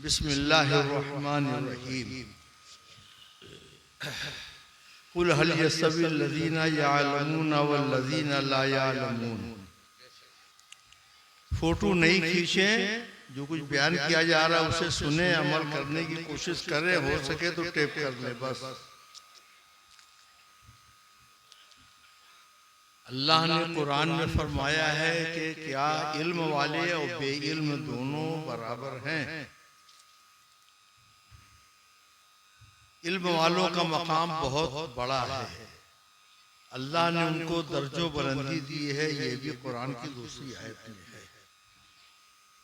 बिस्मिल्लाहिर्रहमानिर्रहीम। कुल हल यस्तवील्लज़ीना यअलमूना वल्लज़ीना ला यअलमून। फोटो नहीं खींचें, जो कुछ बयान किया जा रहा है उसे सुने, अमल करने की कोशिश करें, हो सके तो टेप कर लें बस। अल्लाह ने कुरान में फरमाया है कि क्या इल्म वाले और बेइल्म दोनों बराबर हैं। इल्म वालों का मकाम बहुत बड़ा है, अल्लाह ने उनको दर्जो बुलंदी दी है। ये भी कुरान की दूसरी आयत में है।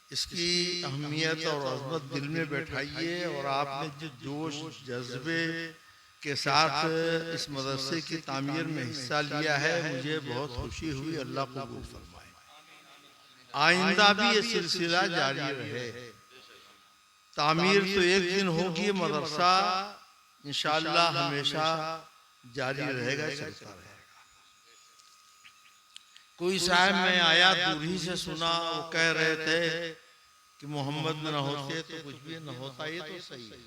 इसकी अहमियत और अज़मत दिल में बैठाइए और आपने जो जोश जज्बे के साथ इस मदरसे की तामीर में हिस्सा लिया है, मुझे बहुत खुशी हुई। अल्लाह कबूल फरमाए। आइंदा भी ये सिलसिला जारी रहे। तामीर तो एक दिन होगी, मदरसा इंशाअल्लाह हमेशा जारी रहेगा, चलता रहेगा। कोई साहब मैं आया दूर ही से सुना, वो कह रहे थे कि मोहम्मद न होते तो कुछ भी न होता। ये तो सही है,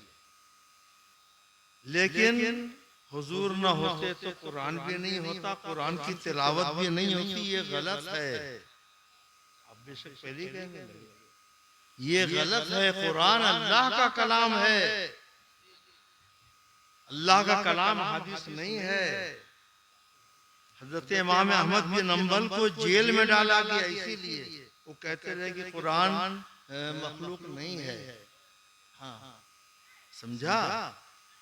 लेकिन हुजूर न होते तो कुरान भी नहीं होता, कुरान की तिलावत भी नहीं होती। ये गलत है। आप बेशक पहले कहेंगे ये गलत है। कुरान अल्लाह का कलाम है, अल्लाह का कलाम हदीस नहीं है। हजरत इमाम अहमद बिन हम्बल को जेल में डाला गया, इसीलिए वो कहते रहे कि कुरान मखलूक नहीं है। हाँ, समझा?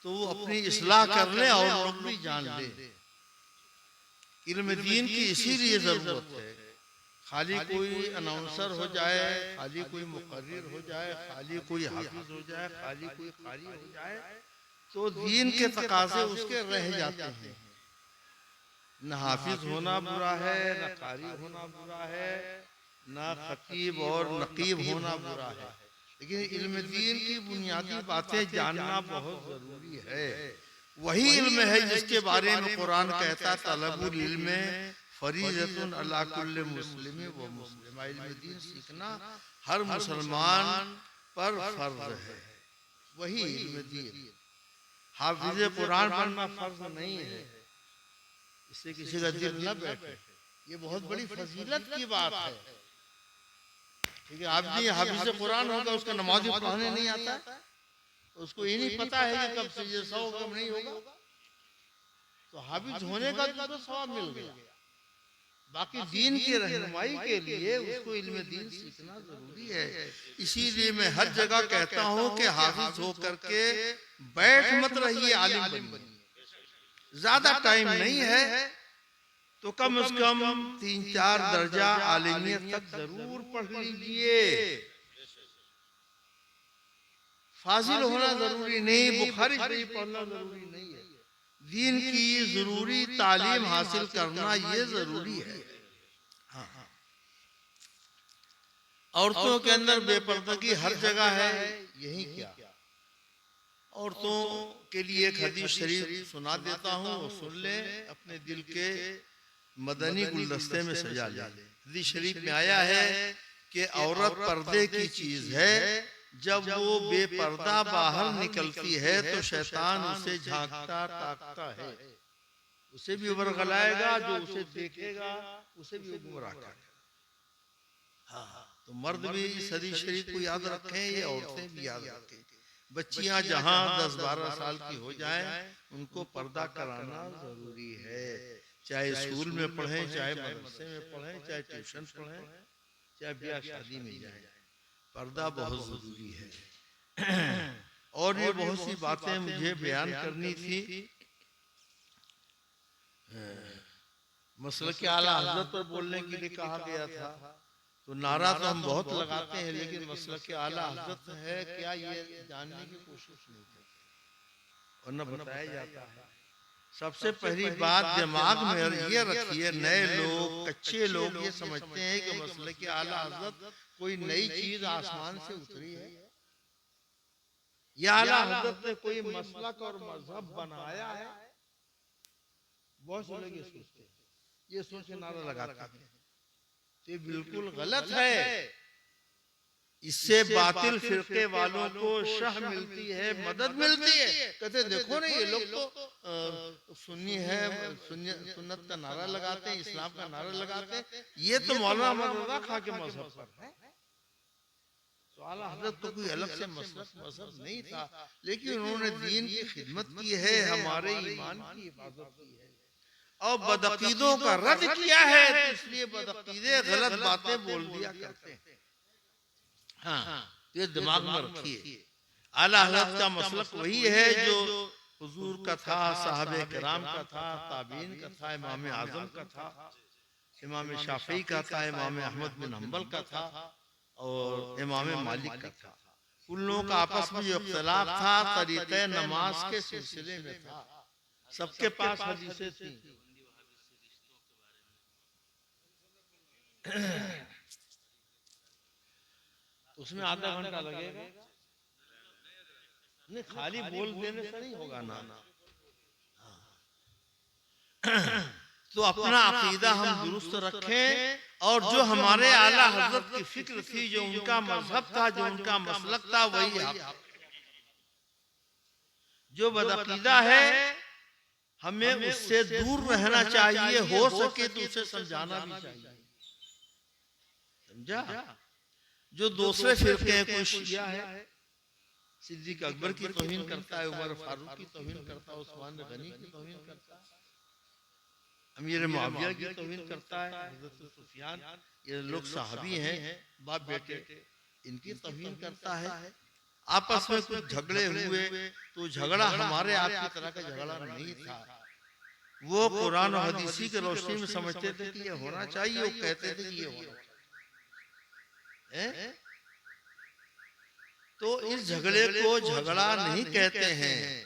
तो वो अपनी इस्लाह कर ले और लोग भी जान ले। इल्म दीन की इसीलिए जरूरत है। खाली कोई अनाउंसर हो जाए, खाली कोई मुकर्रिर हो जाए, खाली कोई हाफिज हो जाए, खाली कोई कारी हो जाए, तो दीन के तकाजे उसके रह जाते हैं। न हाफिज होना बुरा है, न कारी होना बुरा है, न खतीब और नकीब होना बुरा है, लेकिन इल्म दीन की बुनियादी बातें जानना बहुत जरूरी है। वही इल्म है जिसके बारे में कुरान कहता है तलबुल इल्म फरीज़तुन अला कुल्लि मुस्लिम व मुस्लिमा। इल्म दीन सीखना हर मुसलमान पर फर्ज है। वही इल्म दीन। हाफिज कुरान बनना फर्ज नहीं है, इससे किसी का दिल न बैठे। ये बहुत बड़ी फजीलत की बात है। ठीक है, आप भी हाफिज कुरान होगा, उसका नमाज पढ़ाने नहीं आता, तो उसको ये नहीं पता है कि कब से ये 100 कब नहीं होगा, तो हाफिज होने का तो सवाब मिल गया। बाकी दीन की रहनुमाई के लिए उसको इल्म दीन सीखना जरूरी है। इसीलिए मैं हर जगह कहता हूँ कि हाफिज होकर के बैठ मत रहिए, आलिम बनिए। ज्यादा टाइम नहीं है तो कम से कम 3-4 दर्जा आलिमियत तक जरूर पढ़ लीजिए। फाजिल होना जरूरी नहीं, बुखारी शरीफ पढ़ना जरूरी नहीं है। दीन की जरूरी तालीम हासिल करना ये जरूरी है। हाँ, औरतों के अंदर बेपर्दगी हर जगह है। यही क्या, औरतों के लिए एक हदीस शरीफ सुना देता हूँ, सुन ले, अपने दिल के मदनी गुलदस्ते में सजा ले। हदीस शरीफ में आया है कि औरत पर्दे की चीज है, जब वो बेपर्दा बाहर निकलती है तो शैतान उसे झांकता ताकता है, उसे भी वर्गलाएगा, जो उसे देखेगा उसे भी गुमराह करेगा। हाँ, तो मर्द भी इस हदीस शरीफ को याद रखें, ये औरतें भी याद रखें। बच्चियां जहां 10-12 साल की हो जाएं, उनको पर्दा कराना जरूरी है। चाहे स्कूल में पढ़ें, चाहे मदरसे में पढ़ें, चाहे ट्यूशन पढ़ें, चाहे ब्याह शादी में जाएं, पर्दा बहुत जरूरी है। और ये बहुत सी बातें मुझे बयान करनी थी। मसलक के आला हज़रत पर बोलने के लिए कहा गया था, तो नारा तो हम बहुत लगाते हैं, लेकिन मसलक के आला हज़रत है क्या, ये जानने की कोशिश नहीं करते और न बताया जाता है। सबसे पहली बात दिमाग में ये रखिए, नए लोग, कच्चे लोग ये समझते हैं कि मसलक के आला हज़रत कोई नई चीज आसमान से उतरी है, या आला हज़रत ने कोई मसलक और मजहब बनाया है। बहुत से लोग ये सोचते हैं, ये सोच के नारा लगाते हैं, ये बिल्कुल गलत है। इससे बातिल फिरके वालों को शह मिलती है, मदद मिलती है। कहते देखो ना ये लोग तो सुन्नी है, सुन्नत का नारा लगाते हैं, इस्लाम का नारा लगाते हैं, ये तो मौलाना मौलाना खा के मजहब पर है। तो आला हजरत तो कोई अलग से मजहब नहीं था, लेकिन उन्होंने दीन की खिदमत की है, हमारे ईमान की हिफाजत की है और बदअकीदों का रद्द किया है। तो इसलिए बदअकीदे गलत बातें बोल दिया करते हैं। हाँ, ये दिमाग में रखिए। आला हज़रत का मसलक वही है जो हुजूर का था, साहबे किराम का था, ताबीन का था, इमाम आजम का था, इमाम शाफी का था, इमाम अहमद बिन हम्बल का था और इमाम मालिक का था। उन लोगों का आपस में जो इख्तिलाफ था तरीक़े नमाज के सिलसिले में था। सबके पास हदीसें थी। उसमें आधा घंटा लगेगा नहीं, खाली बोल देने से नहीं होगा ना। तो अपना अकीदा हम दुरुस्त रखें और जो हमारे आला हजरत की फिक्र थी, जो उनका मजहब था, जो उनका मसलक था, वही हक। जो बदअकीदा है हमें उससे दूर रहना चाहिए, हो सके तो उसे समझाना भी चाहिए। समझा? जो दूसरे फिरके हैं, कोई शिया है, सिद्दीक अकबर की तौहीन करता है, उमर फारूक की तौहीन करता है, उस्मान गनी की तौहीन करता है, अमीर मुआविया की तौहीन करता है, हज़रत सुफियान, ये लोग साहबी हैं, बाप बेटे, इनकी तौहीन करता है। आपस में कुछ झगड़े हुए तो झगड़ा हमारे आपकी तरह का झगड़ा नहीं था। वो कुरान और हदीसी के रोशनी में समझते थे कि ये होना चाहिए, वो कहते थे कि ये होना चाहिए। तो इस झगड़े को झगड़ा नहीं कहते हैं।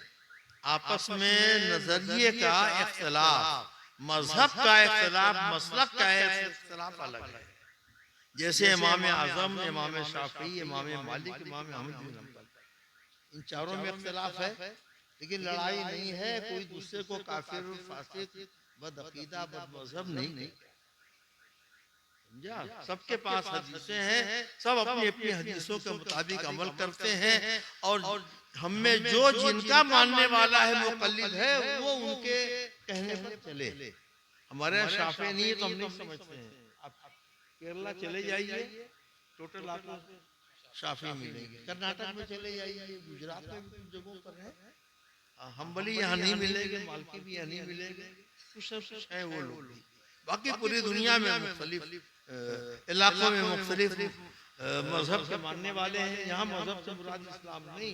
आपस में नजरिए का इख्तिलाफ, मजहब का इख्तिलाफ, मसलक का इख्तिलाफ अलग है। जैसे इमाम आजम, इमाम शाफी, इमाम मालिक, इमाम अहमद बिन हम्बल, इन चारों में इख्तिलाफ है, लेकिन लड़ाई नहीं है। कोई दूसरे को काफिर, फासिक, बदअकीदा, बदमज़हब नहीं। सबके पास हदीसें हैं, सब अपनी अपनी हदीसों के मुताबिक अमल करते हैं और हम में जो जिनका मानने वाला है, मुक़ल्लिद है, वो उनके कहने पर चले। हमारे यहाँ शाफी नहीं है तो हम नहीं समझते हैं। आप केरला चले जाइए, टोटल आपको शाफी मिलेंगे। कर्नाटक में चले जाइए, गुजरात में भी कुछ जगहों पर है। हम्बली यहाँ नहीं मिलेंगे, मालकी भी यहाँ नहीं मिलेंगे, कुछ है वो लोग। बाकी पूरी दुनिया में मुख्तलिफ इलाकों में मुख्तलिफ मजहब के मानने वाले हैं। यहाँ मजहब से मुराद इस्लाम नहीं,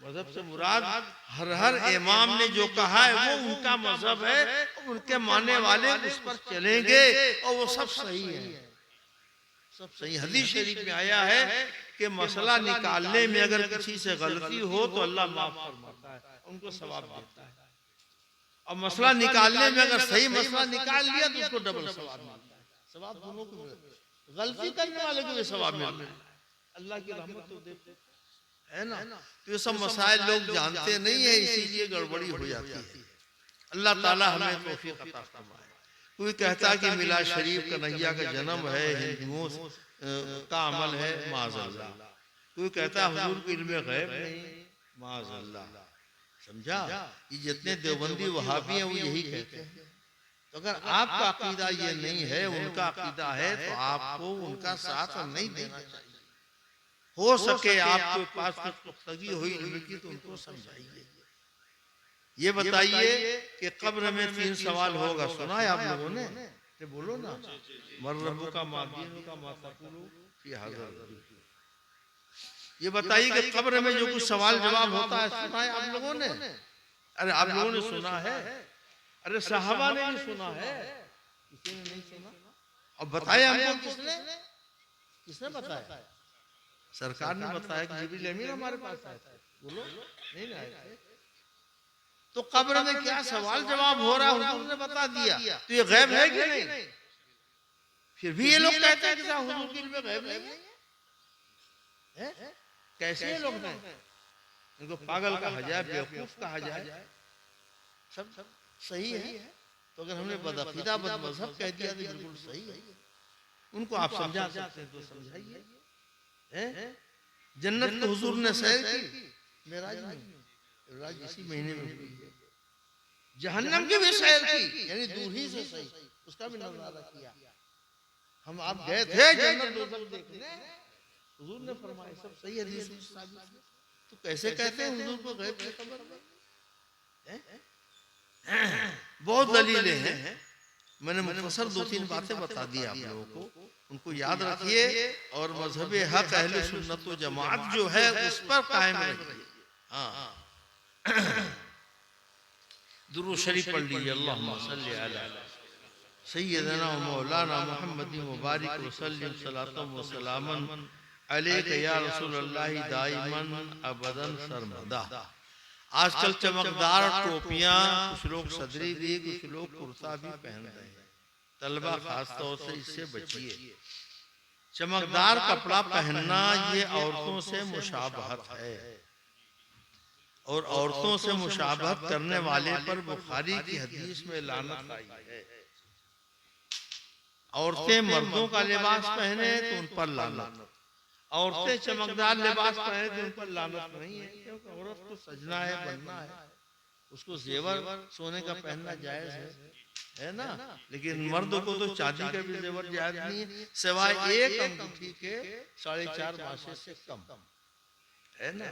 मजहब से मुराद हर इमाम ने जो कहा है वो उनका मजहब है, उनके मानने वाले उस पर चलेंगे और वो सब सही है, सब सही। हदीस शरीफ में आया है कि मसला निकालने में अगर किसी से गलती हो तो अल्लाह माफ फरमाता है, उनको सवाब देता है, और मसला निकालने में अगर सही मसला निकाल लिया तो उसको डबल सवाब मिलता है। सवाब दोनों को मिलता है, गलती करने वाले को भी सवाब मिलता है। अल्लाह की रहमत तो देते है ना। तो ये सब मसाइल लोग जानते नहीं है, इसीलिए गड़बड़ी हो जाती है। अल्लाह ताला हमें तौफीक अता फरमाए। कोई कहता कि मिलाद शरीफ कन्हैया का जन्म है, हिंदुओं का अमल है, माज़अल्लाह। कोई कहता हुजूर को इल्म गैब नहीं, माज़अल्लाह। समझा? ये जितने देवबंदी वहाबी हैं वो यही कहते हैं। तो अगर आपका अकीदा ये नहीं है, उनका अकीदा है, तो आपको उनका साथ नहीं देना चाहिए। हो सके आपके पास कुछ पुख्तगी हुई इल्म की तो उनको समझाइए। ये बताइए कि कब्र में 3 सवाल होगा, सुना है आप लोगों ने? बोलो ना, मर रब्बु का मादीनु का मातकुलु फी हाज़िर। ये बताइए कि कब्र में जो कुछ सवाल जवाब होता है, सुना है आप लोगों ने? अरे आप लोगों ने सुना है? अरे सहाबा ने भी सुना है, किसी ने नहीं सुना? और बताया हमको किसने? किसने बताया? सरकार ने बताया कि जिब्रील अमीन हमारे पास आए थे। बोलो, नहीं आए थे। तो कब्र में क्या सवाल जवाब हो रहा है, हुजूर ने बता दिया। तो ये गैब है कि नहीं? फिर भी ये लोग कहते हैं कि हुजूर की इल्म गैब नहीं है। कैसे ये लोग हैं? इनको पागल कहा जाए, बेवकूफ कहा जाए, सब सही है। तो अगर हमने बदअकीदा, बदमज़हब कह दिया तो बिल्कुल सही है। उनको आप समझा सकते हैं तो समझाइए। जन्नत को हुजूर ने सैर की मेराज में, मेराज इसी महीने में हुई है। जहन्नम की भी सैर की, यानी दूर ही से सही, उसका भी नजारा किया। हम आप गए थे जन्नत दोज़ख देखने, हुजूर ने फरमाया, सब सही हदीस में साबित है। तो कैसे कहते हैं हुजूर को गैब की खबर नहीं? बहुत दलीलें हैं, मैंने मुख्तसर 2-3 बातें बता दी आप लोगों को, उनको याद रखिए और मजहब हक अहले सुन्नत व जमात जो है उस पर कायम रहिए। हाँ, दुरूद शरीफ पढ़ लीजिए, अल्लाहुम्मा सल्ली अला सय्यदना व मौलाना मुहम्मदिन मुबारक वसल्लम सलातम व सलामन अलैका या रसूलल्लाह दाइमन अबदन सरमदा। आजकल चमकदार टोपियां कुछ लोग सदरी भी, कुछ लोग कुर्ता भी पहन रहे हैं। तलबा खास तौर से इससे बचिए। चमकदार कपड़ा पहनना ये औरतों से मुशाबहत है, और औरतों से मुशाबहत करने वाले पर बुखारी की हदीस में लानत आई है। औरतें मर्दों का लिबास पहने तो उन पर लानत, औरतें चमकदार लिबास पहने तो उन पर लानत नहीं है, क्योंकि औरत को सजना है, बनना है, उसको जेवर सोने का पहनना जायज है ना। लेकिन मर्द को तो चांदी का भी जेवर जायज नहीं है, सिवाय एक अंगूठी के 4.5 मासे से कम, है ना।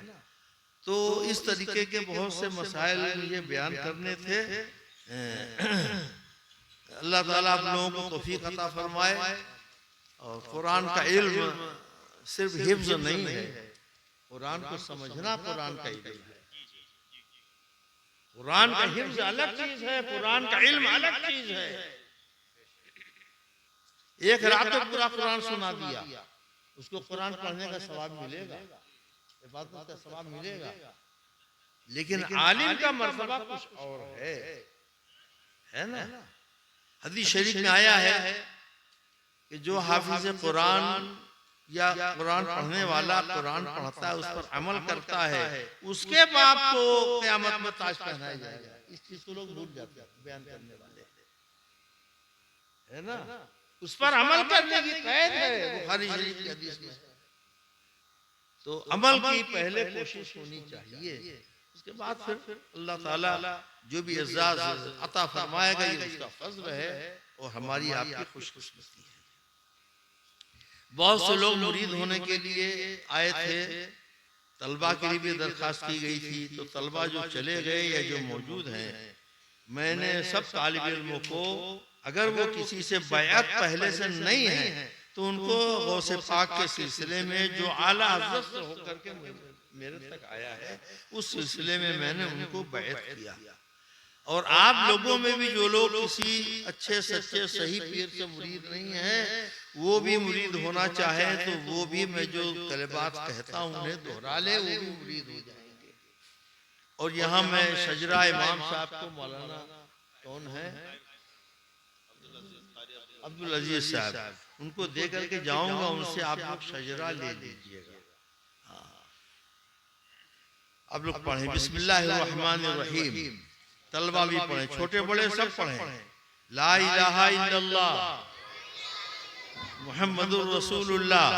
तो इस तरीके के बहुत से मसाइल मुझे बयान करने थे। अल्लाह ताला आप लोगों को तौफीक अता फरमाए। और कुरान का इल्म सिर्फ हिफ्ज नहीं है, कुरान को समझना कुरान का इल्म है। कुरान का हिफ्ज अलग चीज है, कुरान का इल्म अलग चीज है। एक रात तो पूरा कुरान सुना दिया, उसको कुरान पढ़ने का सवाब मिलेगा, इबादत का सवाब मिलेगा, लेकिन आलिम का मर्तबा कुछ और है ना। हदीस शरीफ में आया है कि जो हाफिज कुरान या कुरान पढ़ने वाला कुरान पढ़ता है, उस पर अमल करता है, उसके बाप को क़यामत में ताज पहनाया जाएगा। इस चीज को लोग भूल जाते हैं बयान करने वाले, है ना। उस पर अमल करने की कैद है बुखारी शरीफ की हदीस में। तो अमल की पहले कोशिश होनी चाहिए, उसके बाद फिर अल्लाह ताला जो भी एजाज अता फरमाएगा ये उसका फज़्ल है और हमारी आपकी खुशकिस्मती है। बहुत से लोग मुरीद होने के लिए आए थे, तलबा के लिए भी दरखास्त की गई थी, तो तलबा जो चले गए या जो मौजूद हैं, मैंने सब तालिब इल्मों को, अगर वो किसी से बैअत पहले से नहीं है तो उनको गौसे पाक के सिलसिले में जो आला हज़रत से होकर के मेरे तक आया है, उस सिलसिले में मैंने उनको बैअत किया। और आप लोगों में भी जो लोग किसी अच्छे सच्चे सही पीर से मुरीद नहीं है, वो भी मुरीद होना चाहे तो वो भी मैं जो कलिमात कहता हूँ उन्हें दोहरा ले, वो भी मुरीद हो जाएंगे। और यहाँ मैं शजरा इमाम साहब को, मौलाना कौन है, अब्दुल अजीज साहब, उनको दे करके जाऊंगा, उनसे आप लोग शजरा ले लीजिएगा। आप लोग पढ़ें बिस्मिल्लाहिर्रहमानिर्रहीम, तलबा भी पढ़ें, छोटे बड़े सब पढ़ें। ला इलाहा इल्लल्लाह मुहम्मदुर रसूलुल्लाह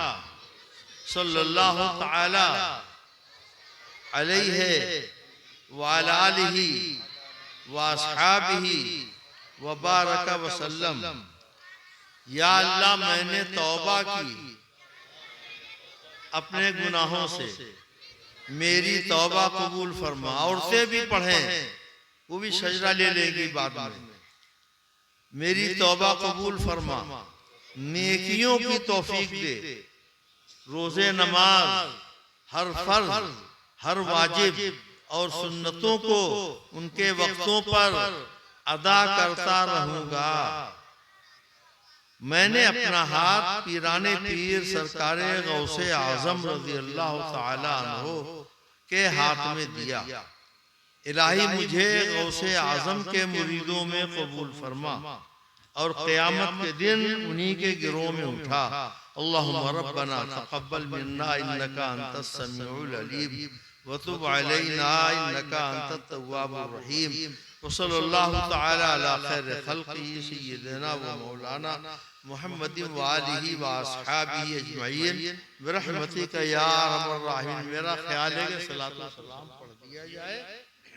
सल्लल्लाहु तआला अलैहि व अला आलिहि व अस्हाबिहि व बारक व सल्लम। या अल्लाह, मैंने तौबा की अपने गुनाहों से, मेरी तौबा कबूल फरमा। औरतें भी पढ़ें, वो भी सजदा ले लेगी बाद में। मेरी तौबा कबूल फरमा, नेकियों की तौफीक दे, रोजे नमाज, हर फर्ज, हर वाजिब और सुन्नतों को उनके वक्तों पर अदा करता रहूंगा। मैंने अपना हाथ पीराने पीर सरकारे गौसे आजम रज़ी अल्लाह ताला अन्हु के हाथ में दिया। इलाही, मुझे गौसे आजम के मुरीदों में कबूल फरमा और क़यामत के दिन उन्हीं के गिरोह में उठा। अल्लाहुम्मा रब्बना तक़ब्बल मिन्ना इन्नका अंतस समीउल अलीम व तुब अलैना इन्नका अंतत तव्वाबुर रहीम वसल्लल्लाहु तआला अला खैर खल्क़िही सय्यिदना व मौलाना मुहम्मदिन व आलिही व अस्हाबिही अजमईन बिरहमतिका या अरहमर राहिमीन। मेरा ख्याल है कि सलातो सलाम पढ़ दिया जाए।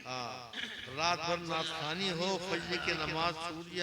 हाँ, रात भर नाथखानी हो, फजर की नमाज छूट जाए।